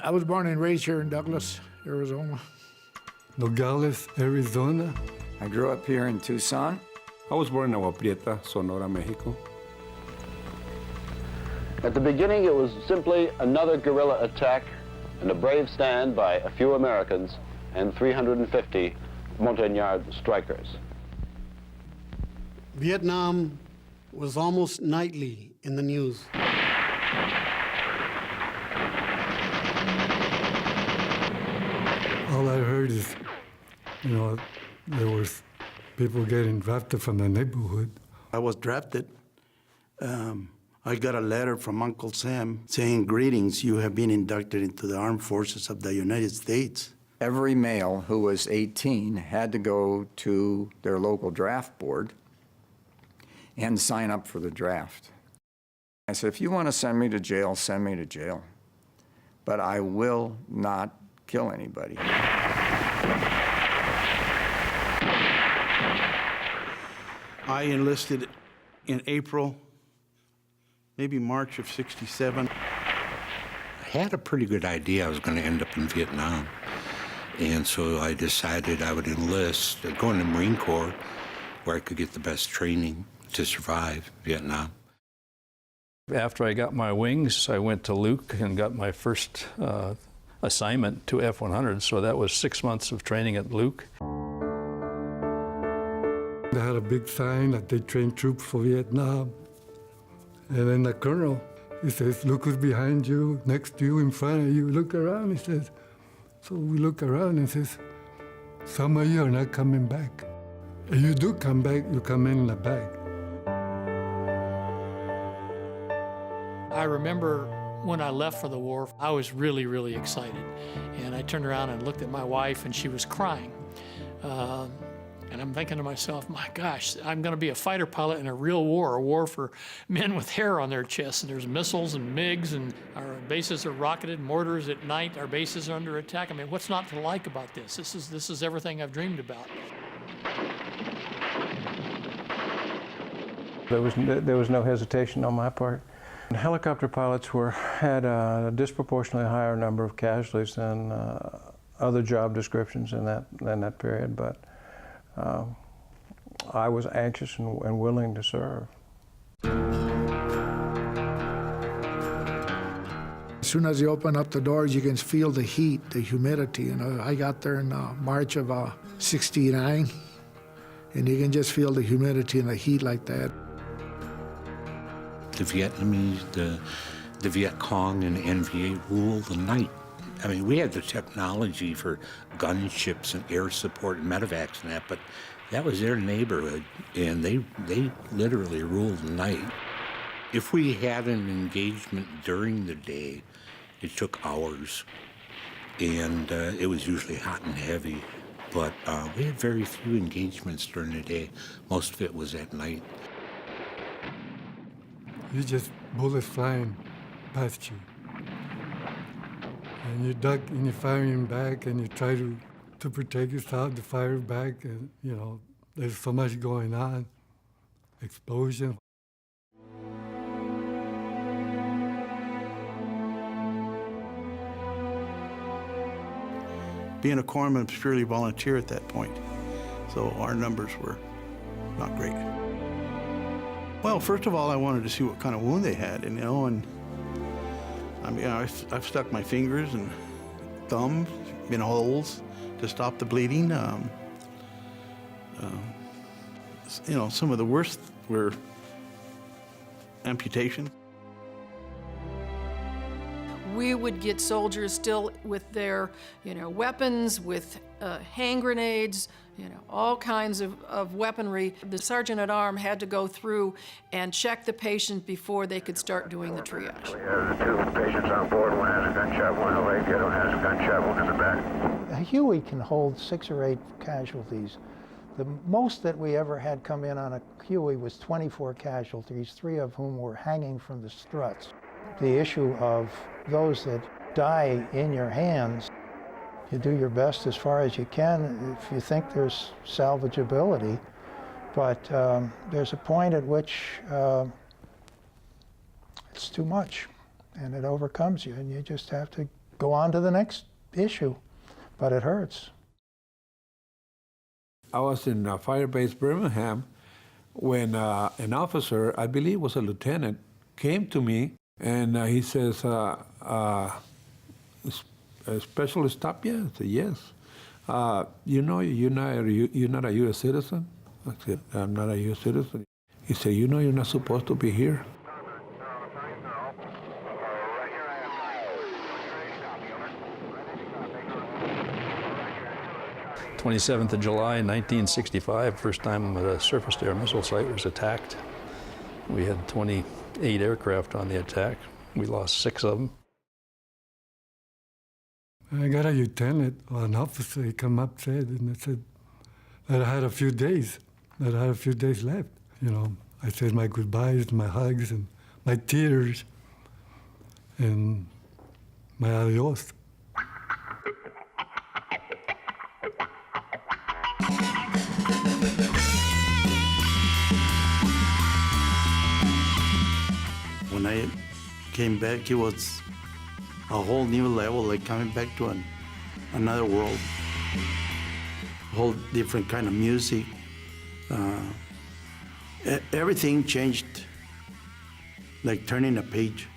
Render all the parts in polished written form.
I was born and raised here in Douglas, Arizona. Nogales, Arizona. I grew up here in Tucson. I was born in Agua Prieta, Sonora, Mexico. At the beginning, it was simply another guerrilla attack and a brave stand by a few Americans and 350 Montagnard strikers. Vietnam was almost nightly in the news. All I heard is, there was people getting drafted from the neighborhood. I was drafted. I got a letter from Uncle Sam saying, "Greetings, you have been inducted into the Armed Forces of the United States." Every male who was 18 had to go to their local draft board and sign up for the draft. I said, if you want to send me to jail, send me to jail. But I will not kill anybody. I enlisted in April, maybe March of '67. I had a pretty good idea I was going to end up in Vietnam. And so I decided I would enlist, go in the Marine Corps, where I could get the best training to survive Vietnam. After I got my wings, I went to Luke and got my first assignment to F-100, so that was 6 months of training at Luke. They had a big sign that they trained troops for Vietnam. And then the colonel, he says, "Look who's behind you, next to you, in front of you. Look around," he says. So we look around and says, "Some of you are not coming back. If you do come back, you come in the back." I remember when I left for the war, I was really, really excited. And I turned around and looked at my wife, and she was crying. And I'm thinking to myself, my gosh, I'm going to be a fighter pilot in a real war, a war for men with hair on their chests. And there's missiles and MiGs, and our bases are rocketed, mortars at night. Our bases are under attack. I mean, what's not to like about this? This is everything I've dreamed about. There was no hesitation on my part. Helicopter pilots had a disproportionately higher number of casualties than other job descriptions in that period, but I was anxious and willing to serve. As soon as you open up the doors, you can feel the heat, the humidity. I got there in March of '69, and you can just feel the humidity and the heat like that. The Vietnamese, the Viet Cong and the NVA ruled the night. I mean, we had the technology for gunships and air support and medevacs and that, but that was their neighborhood, and they literally ruled the night. If we had an engagement during the day, it took hours, and it was usually hot and heavy, but we had very few engagements during the day. Most of it was at night. You just bullets flying past you. And you duck and you're firing back and you try to protect yourself, to fire back, and there's so much going on. Explosion. Being a corpsman was purely volunteer at that point, so our numbers were not great. Well, first of all, I wanted to see what kind of wound they had, and I mean, I've stuck my fingers and thumbs in holes to stop the bleeding. Some of the worst were amputation. We would get soldiers still with their, weapons, with hand grenades, all kinds of weaponry. The sergeant-at-arms had to go through and check the patient before they could start doing the triage. We have the 2 patients on board. One has a gunshot wound in the leg, the other one has a gunshot wound in the back. A Huey can hold 6 or 8 casualties. The most that we ever had come in on a Huey was 24 casualties, 3 of whom were hanging from the struts. The issue of those that die in your hands, you do your best as far as you can if you think there's salvageability, but there's a point at which it's too much and it overcomes you, and you just have to go on to the next issue, but it hurts. I was in Firebase Birmingham when an officer, I believe was a lieutenant, came to me and he says, Specialist Top? Yeah, I said, yes. You know, you're not a U.S. citizen? I said, I'm not a U.S. citizen. He said, you know you're not supposed to be here. 27th of July, 1965, first time the surface-to-air missile site was attacked. We had 28 aircraft on the attack. We lost 6 of them. I got a lieutenant or an officer, he come up and said that I had a few days left. You know, I said my goodbyes, my hugs, and my tears, and my adios. When I came back, it was a whole new level, like coming back to another world. A whole different kind of music. Everything changed, like turning a page.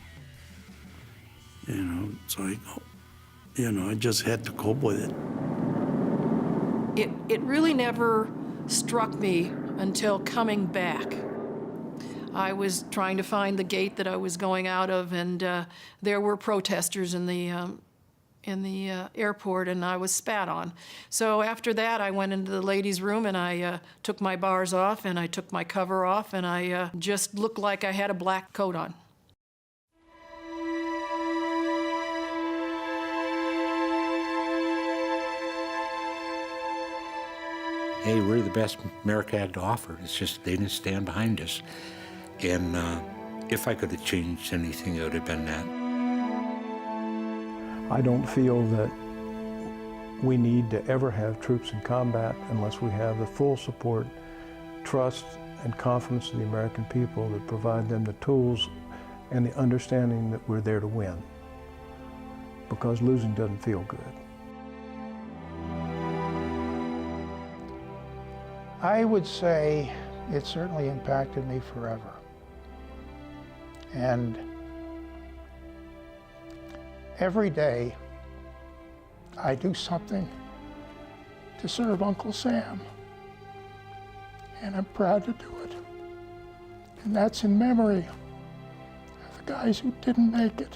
You know, so I just had to cope with it. It really never struck me until coming back. I was trying to find the gate that I was going out of, and there were protesters in the airport, and I was spat on. So after that, I went into the ladies' room, and I took my bars off, and I took my cover off, and I just looked like I had a black coat on. Hey, we're the best America had to offer. It's just they didn't stand behind us. And if I could have changed anything, it would have been that. I don't feel that we need to ever have troops in combat unless we have the full support, trust, and confidence of the American people that provide them the tools and the understanding that we're there to win. Because losing doesn't feel good. I would say it certainly impacted me forever. And every day I do something to serve Uncle Sam. And I'm proud to do it. And that's in memory of the guys who didn't make it.